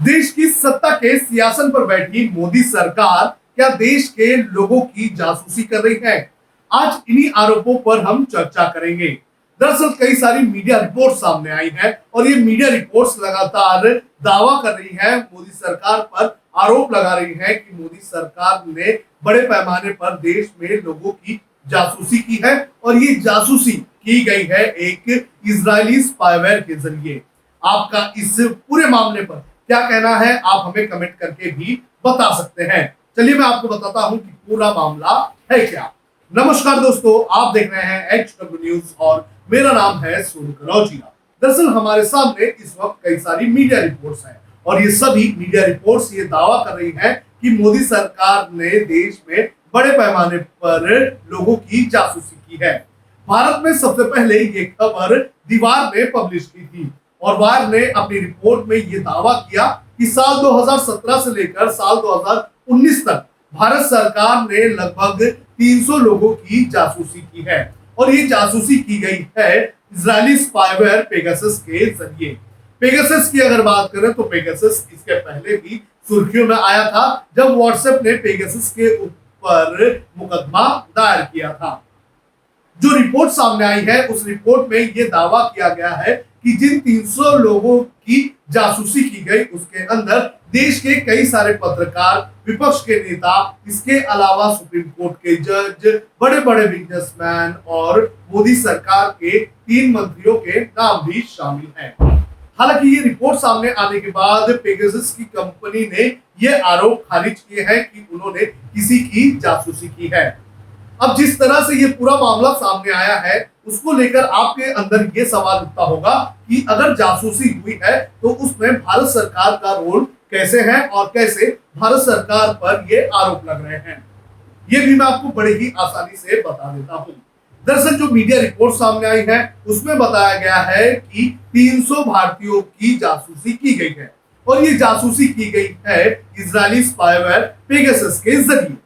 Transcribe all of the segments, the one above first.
देश की सत्ता के सिंहासन पर बैठी मोदी सरकार क्या देश के लोगों की जासूसी कर रही है? आज इन्हीं आरोपों पर हम चर्चा करेंगे। दरअसल कई सारी मीडिया रिपोर्ट सामने आई है और ये मीडिया रिपोर्ट्स लगातार दावा कर रही है, मोदी सरकार पर आरोप लगा रही है कि मोदी सरकार ने बड़े पैमाने पर देश में लोगों की जासूसी की है और ये जासूसी की गई है एक इजरायली स्पाईवेयर के जरिए। आपका इस पूरे मामले पर क्या कहना है, आप हमें कमेंट करके भी बता सकते हैं। चलिए मैं आपको बताता हूं कि पूरा मामला है क्या। नमस्कार दोस्तों, आप देख रहे हैं HW न्यूज और मेरा नाम है सूर्य कलौजिया। दरअसल हमारे सामने इस वक्त कई सारी मीडिया रिपोर्ट्स हैं और ये सभी मीडिया रिपोर्ट्स ये दावा कर रही हैं कि मोदी सरकार ने देश में बड़े पैमाने पर लोगों की जासूसी की है। भारत में सबसे पहले ये खबर दीवार ने पब्लिश की थी और वार ने अपनी रिपोर्ट में यह दावा किया कि साल 2017 से लेकर साल 2019 तक भारत सरकार ने लगभग 300 लोगों की जासूसी की है और ये जासूसी की गई है इजरायली स्पाईवेयर पेगासस के जरिए। पेगासस की अगर बात करें तो पेगासस इसके पहले भी सुर्खियों में आया था जब व्हाट्सएप ने पेगासस के ऊपर मुकदमा दायर किया था। जो रिपोर्ट सामने आई है उस रिपोर्ट में यह दावा किया गया है कि जिन 300 लोगों की जासूसी की गई उसके अंदर देश के कई सारे पत्रकार, विपक्ष के नेता, इसके अलावा सुप्रीम कोर्ट के जज, बड़े बड़े बिजनेसमैन और मोदी सरकार के 3 मंत्रियों के नाम भी शामिल हैं। हालांकि ये रिपोर्ट सामने आने के बाद पेगासस की कंपनी ने यह आरोप खारिज किए हैं कि उन्होंने किसी की जासूसी की है। अब जिस तरह से ये पूरा मामला सामने आया है उसको लेकर आपके अंदर ये सवाल उठता होगा कि अगर जासूसी हुई है तो उसमें भारत सरकार का रोल कैसे है और कैसे भारत सरकार पर ये आरोप लग रहे हैं, ये भी मैं आपको बड़े ही आसानी से बता देता हूं। दरअसल जो मीडिया रिपोर्ट सामने आई है उसमें बताया गया है कि 300 भारतीयों की जासूसी की गई है और ये जासूसी की गई है इजरायली स्पाईवेयर पेगासस के जरिए।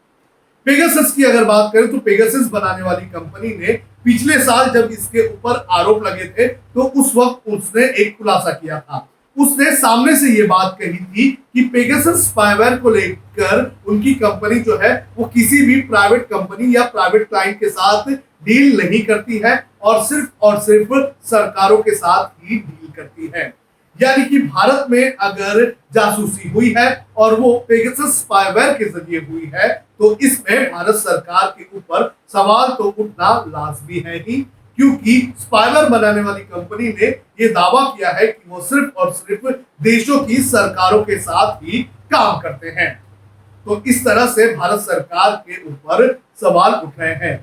पेगासस की अगर बात करें तो पेगासस बनाने वाली कंपनी ने पिछले साल जब इसके ऊपर आरोप लगे थे तो उस वक्त उसने एक खुलासा किया था। उसने सामने से ये बात कही थी कि पेगासस स्पाईवेयर को लेकर उनकी कंपनी जो है वो किसी भी प्राइवेट कंपनी या प्राइवेट क्लाइंट के साथ डील नहीं करती है और सिर्फ सरकारों के साथ ही डील करती है। यानी कि भारत में अगर जासूसी हुई है और वो पेगासस स्पाईवेयर के जरिए हुई है तो इसमें भारत सरकार के ऊपर सवाल तो उठना लाजमी है ही, क्योंकि स्पाईवेयर बनाने वाली कंपनी ने ये दावा किया है कि वो सिर्फ और सिर्फ देशों की सरकारों के साथ ही काम करते हैं। तो इस तरह से भारत सरकार के ऊपर सवाल उठ रहे हैं।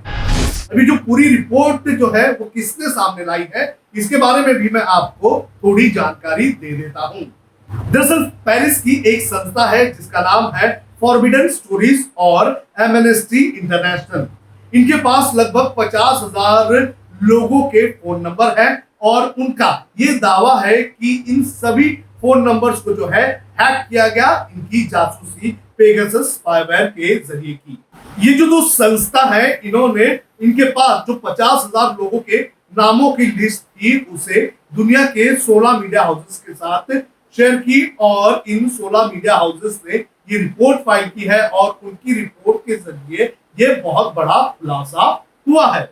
अभी जो पूरी रिपोर्ट जो है वो किसने सामने लाई है इसके बारे में भी मैं आपको थोड़ी जानकारी दे देता हूं। दरअसल पेरिस की एक संस्था है जिसका नाम है फॉरबिडन स्टोरीज और एमनेस्टी इंटरनेशनल। इनके पास लगभग 50,000 लोगों के फोन नंबर है और उनका ये दावा है कि इन सभी फोन नंबर्स को जो है हैक किया गया इनकी जासूसी पेगासस स्पाईवेयर के जरिए की। ये जो दो संस्था है इन्होंने इनके पास जो 50,000 लोगों के नामों की लिस्ट थी उसे दुनिया के 16 मीडिया हाउसेस के साथ शेयर की और इन 16 मीडिया हाउसेस ने ये रिपोर्ट फाइल की है और उनकी रिपोर्ट के जरिए ये बहुत बड़ा खुलासा हुआ है।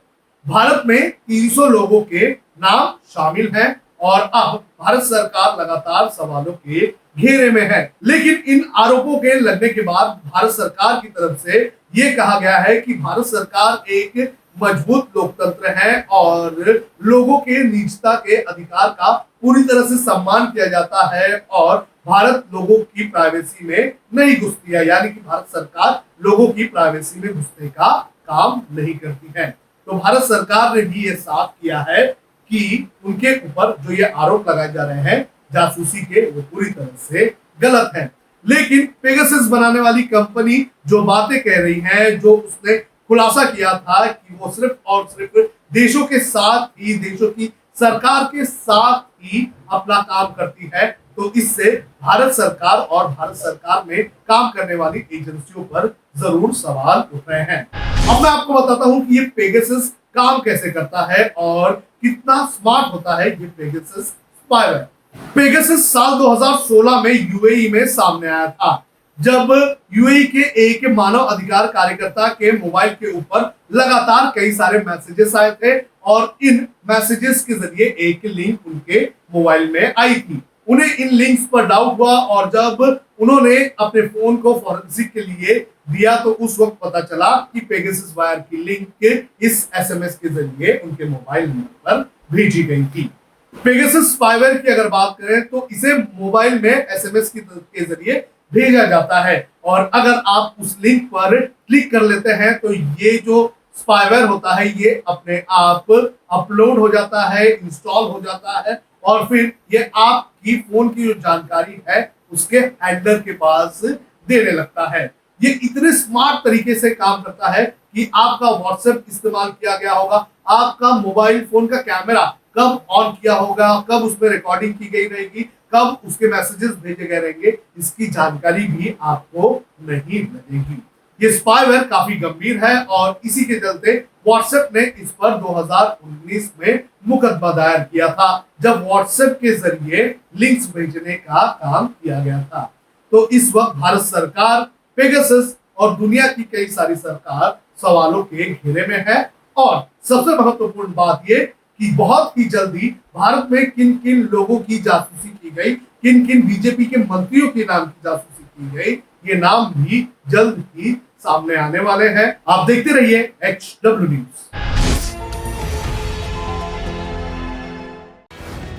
भारत में 300 लोगों के नाम शामिल हैं और अब भारत सरकार लगातार सवालों के घेरे में है। लेकिन इन आरोपों के लगने के बाद भारत सरकार की तरफ से ये कहा गया है कि भारत सरकार एक मजबूत लोकतंत्र है और लोगों के निजता के अधिकार का पूरी तरह से सम्मान किया जाता है और भारत लोगों की प्राइवेसी में नहीं घुसती है, यानी कि भारत सरकार लोगों की प्राइवेसी में घुसने का काम नहीं करती है। तो भारत सरकार ने भी ये साफ किया है कि उनके ऊपर जो ये आरोप लगाए जा रहे हैं जासूसी के वो पूरी तरह से गलत है। लेकिन पेगासस बनाने वाली कंपनी जो बातें कह रही है, जो उसने खुलासा किया था कि वो सिर्फ और सिर्फ देशों के साथ ही, देशों की सरकार के साथ ही अपना काम करती है, तो इससे भारत सरकार और भारत सरकार में काम करने वाली एजेंसियों पर जरूर सवाल उठ रहे हैं। अब मैं आपको बताता हूं कि ये पेगासस काम कैसे करता है और कितना स्मार्ट होता है ये पेगासस स्पाईवेयर। पेगासस साल 2016 में यूएई में सामने आया था, जब यूएई के एक मानव अधिकार कार्यकर्ता के मोबाइल के ऊपर लगातार कई सारे मैसेजेस आए थे और इन मैसेजेस के जरिए एक लिंक उनके मोबाइल में आई थी। उन्हें इन लिंक्स पर डाउट हुआ और जब उन्होंने अपने फोन को फॉरेंसिक के लिए दिया तो उस वक्त पता चला कि पेगासस वायर की लिंक इस एसएमएस के जरिए उनके मोबाइल नंबर पर भेजी गई थी। पेगासस स्पाईवेयर की अगर बात करें तो इसे मोबाइल में एसएमएस के जरिए भेजा जाता है और अगर आप उस लिंक पर क्लिक कर लेते हैं तो ये जो स्पाईवेयर होता है ये अपने आप अपलोड हो जाता है, इंस्टॉल हो जाता है और फिर ये आपकी फोन की जो जानकारी है उसके हैंडलर के पास देने लगता है। ये इतने स्मार्ट तरीके से काम करता है कि आपका व्हाट्सएप इस्तेमाल किया गया होगा, आपका मोबाइल फोन का कैमरा कब ऑन किया होगा, कब उसमें रिकॉर्डिंग की गई रहेगी, कब उसके मैसेजेस भेजे गए रहेंगे, इसकी जानकारी भी आपको नहीं लगेगी। ये स्पाईवेयर काफी गंभीर है और इसी के चलते व्हाट्सएप ने इस पर 2019 में मुकदमा दायर किया था, जब व्हाट्सएप के जरिए लिंक्स भेजने का काम किया गया था। तो इस वक्त भारत सरकार, पेगासस और दुनिया की कई सारी सरकार सवालों के घेरे में है और सबसे महत्वपूर्ण बात ये कि बहुत ही जल्दी भारत में किन किन लोगों की जासूसी की गई, किन किन बीजेपी के मंत्रियों के नाम की जासूसी की गई, ये नाम भी जल्द ही सामने आने वाले हैं। आप देखते रहिए HW न्यूज।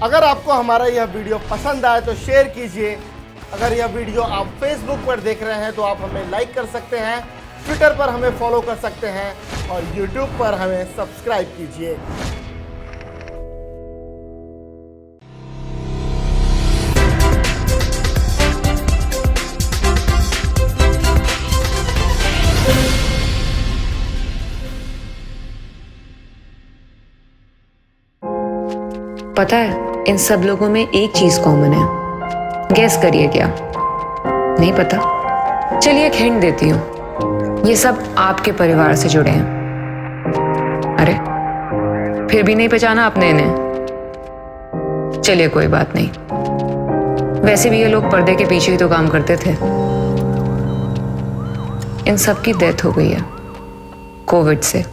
अगर आपको हमारा यह वीडियो पसंद आए तो शेयर कीजिए। अगर यह वीडियो आप फेसबुक पर देख रहे हैं तो आप हमें लाइक कर सकते हैं, ट्विटर पर हमें फॉलो कर सकते हैं और यूट्यूब पर हमें सब्सक्राइब कीजिए। पता है इन सब लोगों में एक चीज कॉमन है, गैस करिए क्या? नहीं पता? चलिए एक हिंट देती हूँ, ये सब आपके परिवार से जुड़े हैं। अरे फिर भी नहीं पहचाना आपने इन्हें? चलिए कोई बात नहीं, वैसे भी ये लोग पर्दे के पीछे ही तो काम करते थे। इन सब की डेथ हो गई है कोविड से,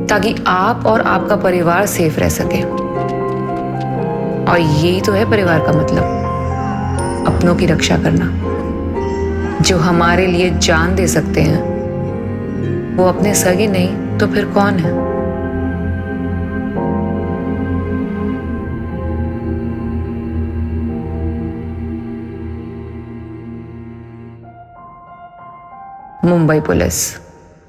ताकि आप और आपका परिवार सेफ रह सके। और यही तो है परिवार का मतलब, अपनों की रक्षा करना। जो हमारे लिए जान दे सकते हैं वो अपने सगे नहीं तो फिर कौन है? मुंबई पुलिस।